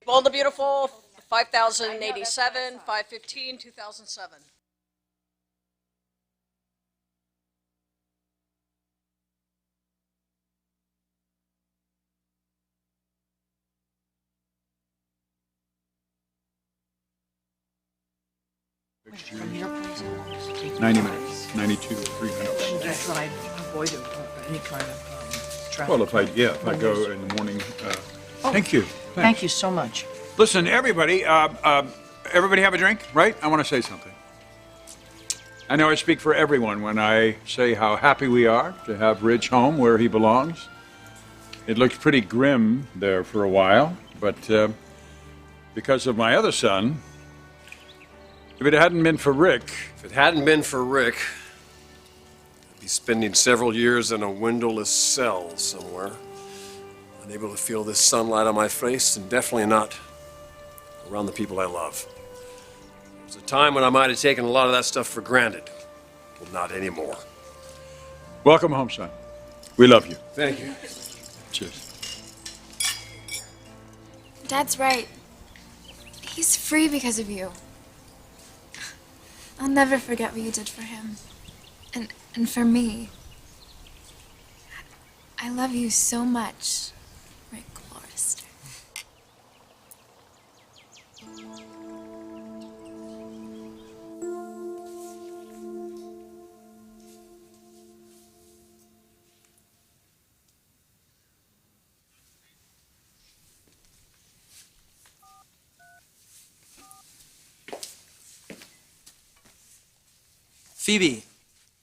Bold and the Beautiful, 5087, 515, 2007. From your place, how long does it take? 90 minutes, 92, 300. I try to avoid any kind of traffic. Well, if I go in the morning, thank you. Thank you so much. Listen, everybody, everybody have a drink, right? I want to say something. I know I speak for everyone when I say how happy we are to have Rich home where he belongs. It looked pretty grim there for a while, but because of my other son, if it hadn't been for Rick... If it hadn't been for Rick, I'd be spending several years in a windowless cell somewhere, unable to feel this sunlight on my face, and definitely not around the people I love. There was a time when I might have taken a lot of that stuff for granted. Well, not anymore. Welcome home, son. We love you. Thank you. Cheers. Dad's right. He's free because of you. I'll never forget what you did for him. And for me. I love you so much, Rick Forrester. Phoebe,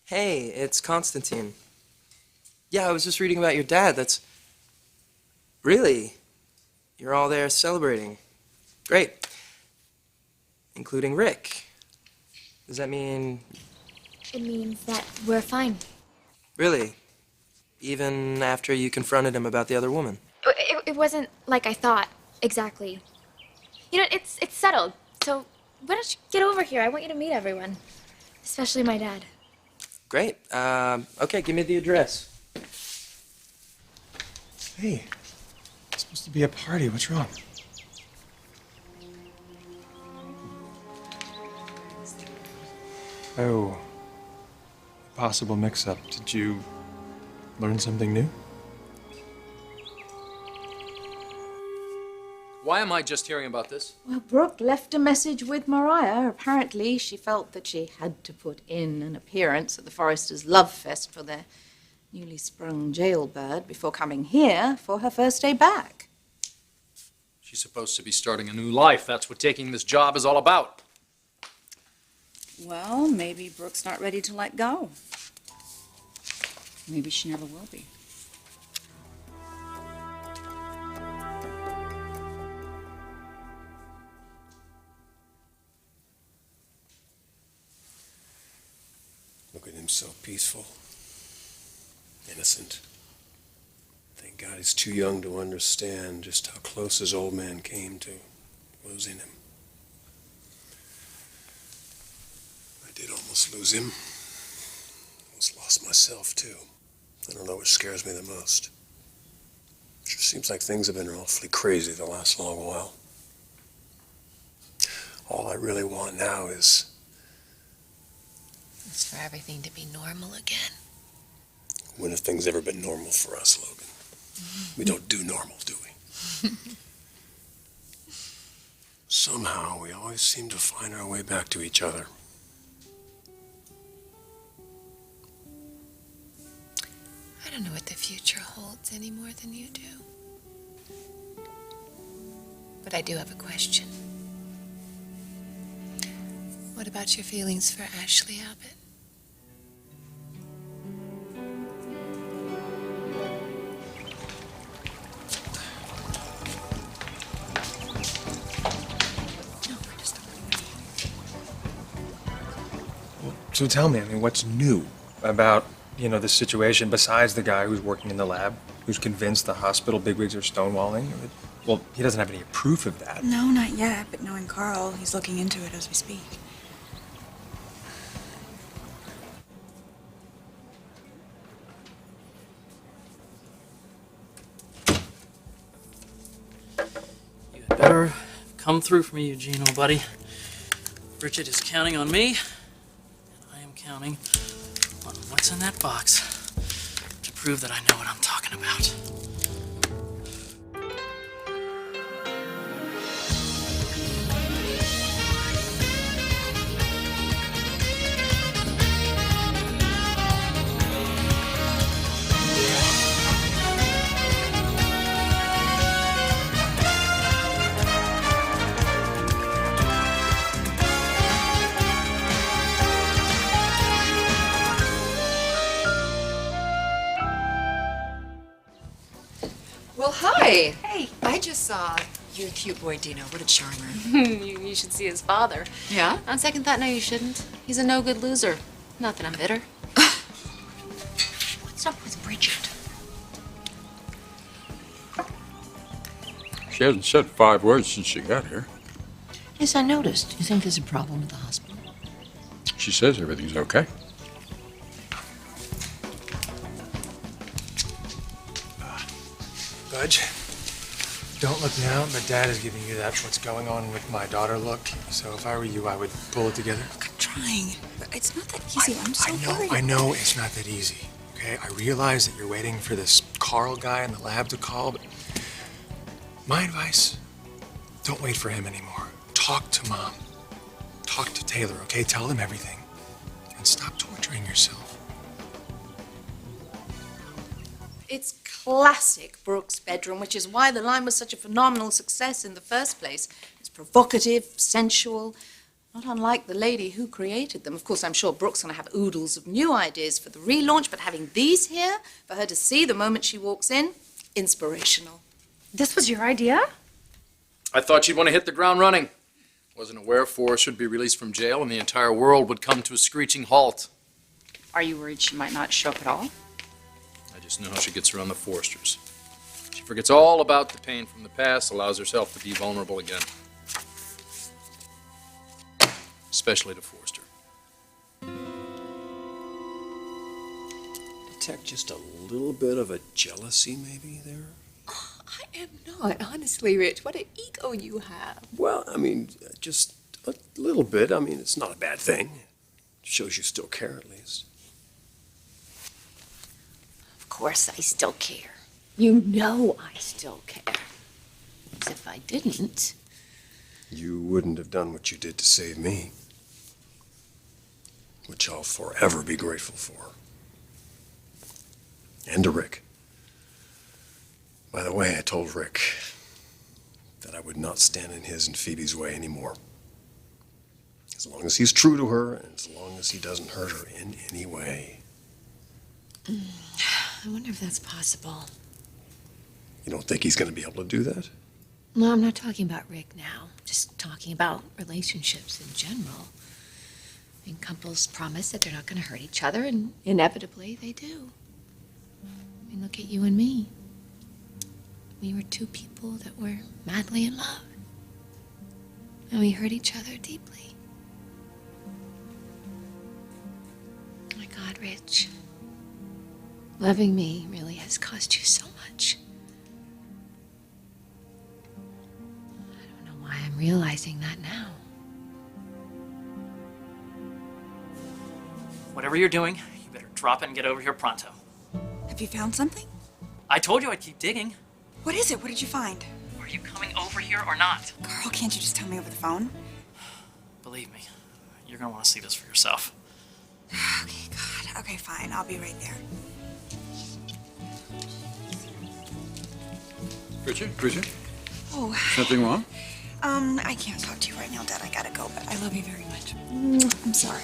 hey, it's Constantine. Yeah, I was just reading about your dad. That's... Really? You're all there celebrating. Great. Including Rick. Does that mean... It means that we're fine. Really? Even after you confronted him about the other woman? It wasn't like I thought, exactly. You know, it's settled. So why don't you get over here? I want you to meet everyone. Especially my dad. Great. Okay, give me the address. Hey, it's supposed to be a party. What's wrong? Oh, possible mix-up. Did you learn something new? Why am I just hearing about this? Well, Brooke left a message with Mariah. Apparently, she felt that she had to put in an appearance at the Forresters' Love Fest for their newly sprung jailbird before coming here for her first day back. She's supposed to be starting a new life. That's what taking this job is all about. Well, maybe Brooke's not ready to let go. Maybe she never will be. Look at him, so peaceful, innocent. Thank God he's too young to understand just how close his old man came to losing him. I did almost lose him. Almost lost myself, too. I don't know what scares me the most. Sure seems like things have been awfully crazy the last long while. All I really want now is... It's for everything to be normal again. When have things ever been normal for us, Logan? We don't do normal, do we? Somehow, we always seem to find our way back to each other. I don't know what the future holds any more than you do. But I do have a question. What about your feelings for Ashley Abbott? So tell me, what's new about, this situation besides the guy who's working in the lab, who's convinced the hospital bigwigs are stonewalling? Well, he doesn't have any proof of that. No, not yet, but knowing Carl, he's looking into it as we speak. You had better sure come through for me, Eugene, old buddy. Bridget is counting on me, and I am counting on what's in that box to prove that I know what I'm talking about. Well, hi. Hey, I just saw your cute boy Dino. What a charmer. You should see his father. Yeah? On second thought, no, you shouldn't. He's a no-good loser. Not that I'm bitter. What's up with Bridget? She hasn't said 5 words since she got here. Yes, I noticed. You think there's a problem at the hospital? She says everything's okay. Budge, don't look now, but Dad is giving you that what's going on with my daughter look. So if I were you, I would pull it together. I'm trying. But it's not that easy. I'm so worried. I know it's not that easy, okay? I realize that you're waiting for this Carl guy in the lab to call, but my advice, don't wait for him anymore. Talk to Mom. Talk to Taylor, okay? Tell them everything. And stop torturing yourself. It's classic Brooke's bedroom, which is why the line was such a phenomenal success in the first place. It's provocative, sensual, not unlike the lady who created them. Of course, I'm sure Brooke's going to have oodles of new ideas for the relaunch, but having these here for her to see the moment she walks in, inspirational. This was your idea? I thought you'd want to hit the ground running. Wasn't aware Forrester would be released from jail and the entire world would come to a screeching halt. Are you worried she might not show up at all? I just know how she gets around the Forresters. She forgets all about the pain from the past, allows herself to be vulnerable again. Especially to Forrester. Detect just a little bit of a jealousy maybe there? I am not, honestly, Rich. What an ego you have. Well, I mean, just a little bit. I mean, it's not a bad thing. It shows you still care at least. Of course, I still care. You know I still care. As if I didn't. You wouldn't have done what you did to save me. Which I'll forever be grateful for. And to Rick. By the way, I told Rick that I would not stand in his and Phoebe's way anymore. As long as he's true to her, and as long as he doesn't hurt her in any way. I wonder if that's possible. You don't think he's going to be able to do that? No, I'm not talking about Rick now. Just talking about relationships in general. I mean, couples promise that they're not going to hurt each other, and inevitably they do. I mean, look at you and me. We were two people that were madly in love. And we hurt each other deeply. Oh my God, Rich. Loving me really has cost you so much. I don't know why I'm realizing that now. Whatever you're doing, you better drop it and get over here pronto. Have you found something? I told you I'd keep digging. What is it? What did you find? Are you coming over here or not? Carl, can't you just tell me over the phone? Believe me, you're gonna want to see this for yourself. Okay, God. Okay, fine. I'll be right there. Bridget? Oh. Something wrong? I can't talk to you right now, Dad. I gotta go, but I love you very much. I'm sorry.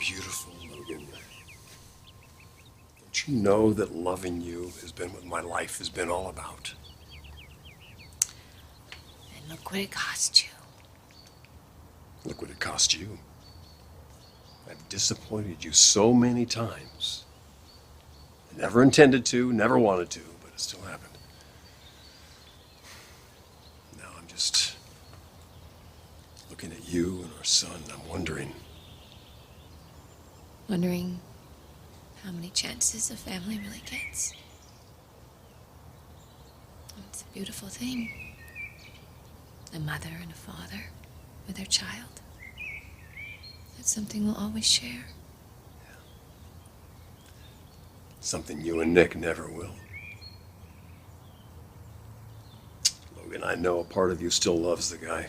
beautiful, Logan. Don't you know that loving you has been what my life has been all about? And look what it cost you. Look what it cost you. I've disappointed you so many times. I never intended to, never wanted to, but it still happened. Now I'm just looking at you and our son, and I'm wondering, Wondering how many chances a family really gets. It's a beautiful thing. A mother and a father with their child. That's something we'll always share. something you and Nick never will. Logan, I know a part of you still loves the guy.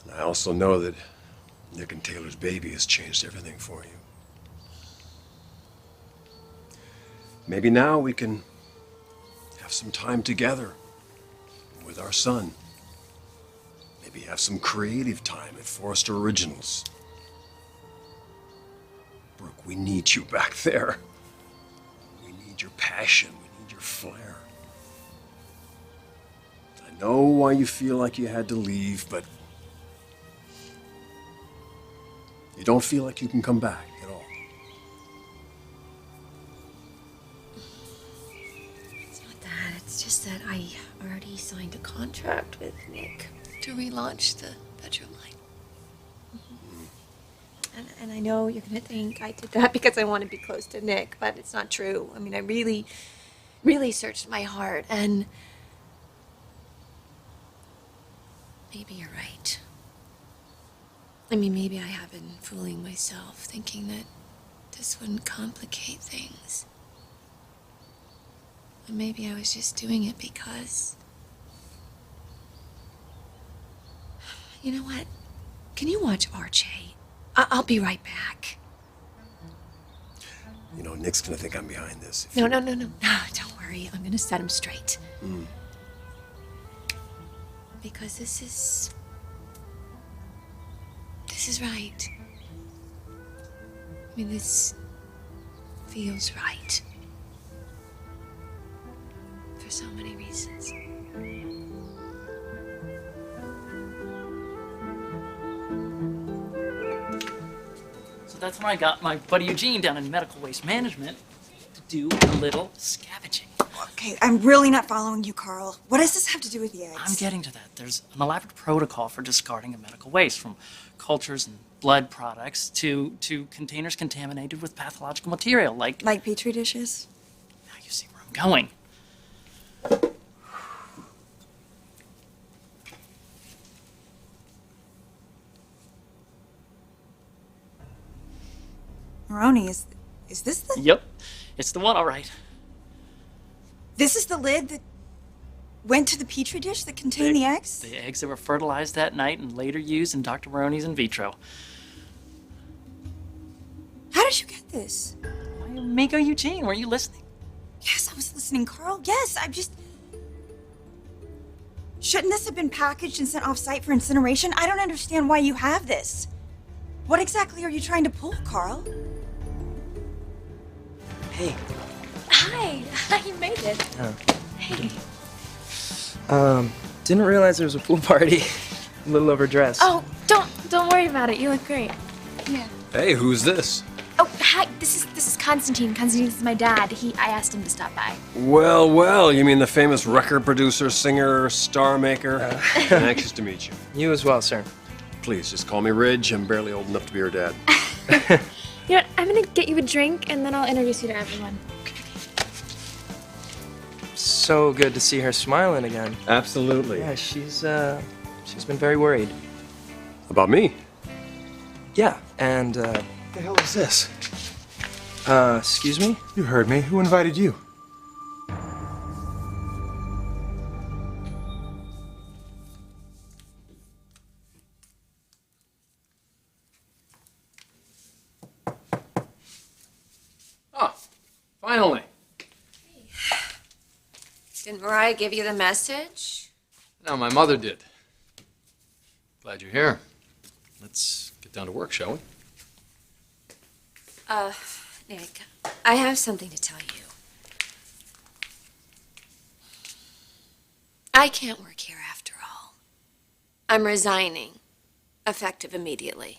And I also know that Nick and Taylor's baby has changed everything for you. Maybe now we can have some time together with our son. Maybe have some creative time at Forrester Originals. Brooke, we need you back there. We need your passion. We need your flair. I know why you feel like you had to leave, but you don't feel like you can come back at all. It's not that. It's just that I already signed a contract with Nick to relaunch the bedroom line. And I know you're going to think I did that because I want to be close to Nick, but it's not true. I mean, I really, really searched my heart, and maybe you're right. I mean, maybe I have been fooling myself, thinking that this wouldn't complicate things. And maybe I was just doing it because... You know what? Can you watch Archie? I'll be right back. You know, Nick's gonna think I'm behind this. No, don't worry. I'm gonna set him straight. Because this is right. I mean, this feels right. For so many reasons. That's when I got my buddy Eugene down in medical waste management to do a little scavenging. Okay, I'm really not following you, Carl. What does this have to do with the eggs? I'm getting to that. There's an elaborate protocol for discarding of medical waste, from cultures and blood products to containers contaminated with pathological material, like... Like Petri dishes? Now you see where I'm going. Maroney, is this the... Yep, it's the one, all right. This is the lid that went to the Petri dish that contained the eggs? The eggs that were fertilized that night and later used in Dr. Maroney's in vitro. How did you get this? Mako Eugene, were you listening? Yes, I was listening, Carl. Yes, I'm just... Shouldn't this have been packaged and sent off-site for incineration? I don't understand why you have this. What exactly are you trying to pull, Carl? Hey. Hi, you made it. Oh. Hey. Didn't realize there was a pool party. A little overdressed. Oh, don't worry about it. You look great. Yeah. Hey, who's this? Oh, hi. This is Constantine. Constantine is my dad. I asked him to stop by. Well, you mean the famous record producer, singer, star maker? Anxious to meet you. You as well, sir. Please, just call me Ridge. I'm barely old enough to be your dad. You know what? I'm gonna get you a drink and then I'll introduce you to everyone. So good to see her smiling again. Absolutely. Yeah, she's been very worried. About me? Yeah, and What the hell is this? Excuse me? You heard me. Who invited you? Ah, finally. Didn't Mariah give you the message? No, my mother did. Glad you're here. Let's get down to work, shall we? Nick, I have something to tell you. I can't work here after all. I'm resigning, effective immediately.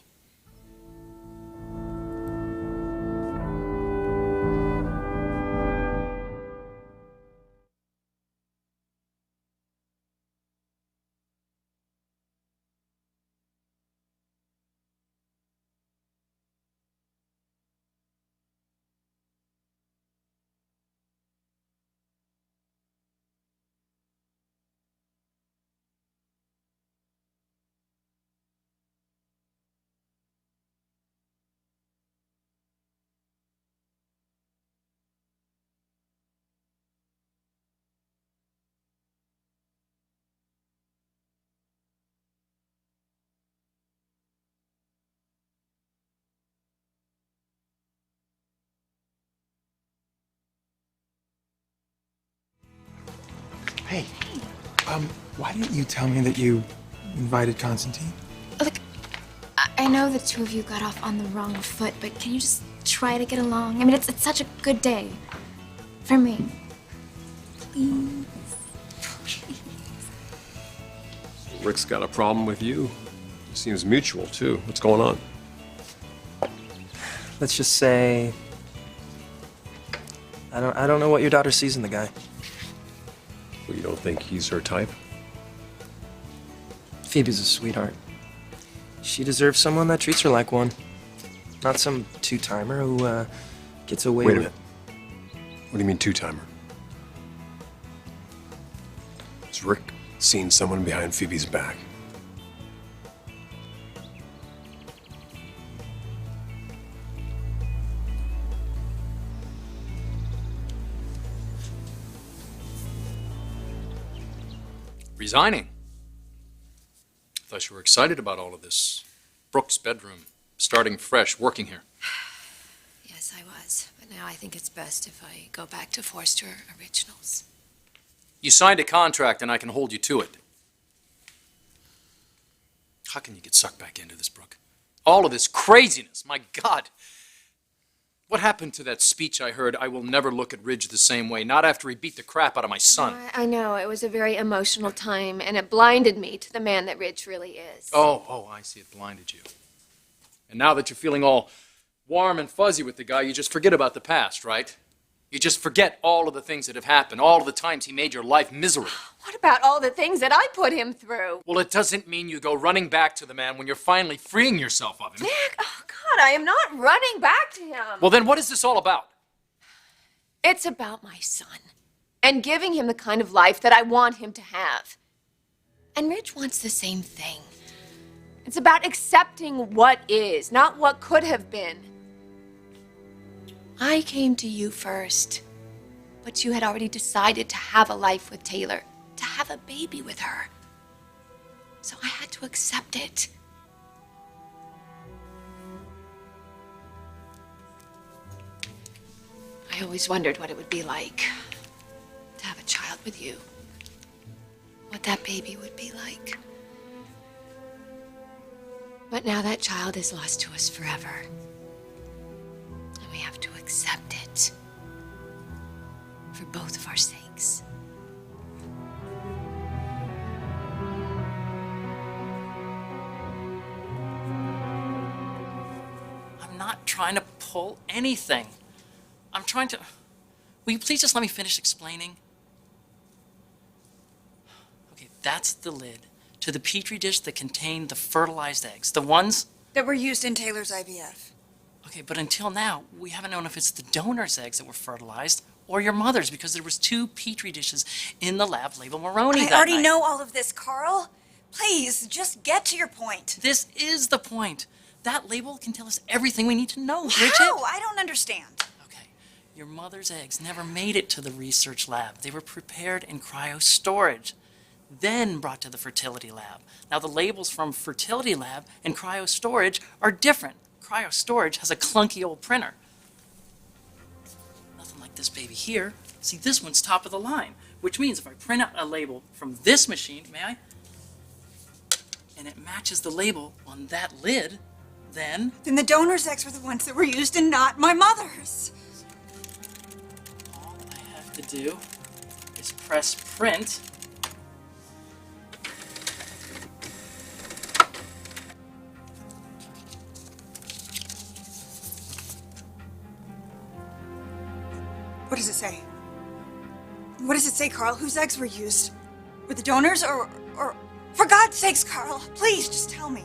Hey, why didn't you tell me that you invited Constantine? Look, I know the two of you got off on the wrong foot, but can you just try to get along? I mean, it's such a good day. For me. Please. Rick's got a problem with you. It seems mutual, too. What's going on? Let's just say I don't know what your daughter sees in the guy. Well, you don't think he's her type? Phoebe's a sweetheart. She deserves someone that treats her like one. Not some two-timer who gets away Wait a with... minute. What do you mean two-timer? Has Rick seen someone behind Phoebe's back? Resigning? I thought you were excited about all of this. Brooke's bedroom, starting fresh, working here. Yes, I was. But now I think it's best if I go back to Forrester Originals. You signed a contract and I can hold you to it. How can you get sucked back into this, Brooke? All of this craziness, my God. What happened to that speech I heard, I will never look at Ridge the same way, not after he beat the crap out of my son? I know, it was a very emotional time, and it blinded me to the man that Ridge really is. Oh, I see, it blinded you. And now that you're feeling all warm and fuzzy with the guy, you just forget about the past, right? You just forget all of the things that have happened, all of the times he made your life miserable. What about all the things that I put him through? Well, it doesn't mean you go running back to the man when you're finally freeing yourself of him. Nick, oh God, I am not running back to him. Well, then what is this all about? It's about my son and giving him the kind of life that I want him to have. And Ridge wants the same thing. It's about accepting what is, not what could have been. I came to you first, but you had already decided to have a life with Taylor, to have a baby with her. So I had to accept it. I always wondered what it would be like to have a child with you. What that baby would be like. But now that child is lost to us forever. And we have to accept it. For both of our sakes. I'm not trying to pull anything. I'm trying to... Will you please just let me finish explaining? Okay, that's the lid to the petri dish that contained the fertilized eggs. The ones... That were used in Taylor's IVF. Okay, but until now, we haven't known if it's the donor's eggs that were fertilized or your mother's, because there was 2 petri dishes in the lab labeled Maroney that I already night. know all of this, Carl. Please, just get to your point. This is the point. That label can tell us everything we need to know, Bridget. How? I don't understand. Your mother's eggs never made it to the research lab. They were prepared in cryo storage, then brought to the fertility lab. Now, the labels from fertility lab and cryo storage are different. Cryo storage has a clunky old printer. Nothing like this baby here. See, this one's top of the line, which means if I print out a label from this machine, may I? And it matches the label on that lid, Then Then the donor's eggs were the ones that were used and not my mother's. all I have to do is press print. What does it say? What does it say, Carl? Whose eggs were used? Were the donors or... For God's sakes, Carl, please just tell me.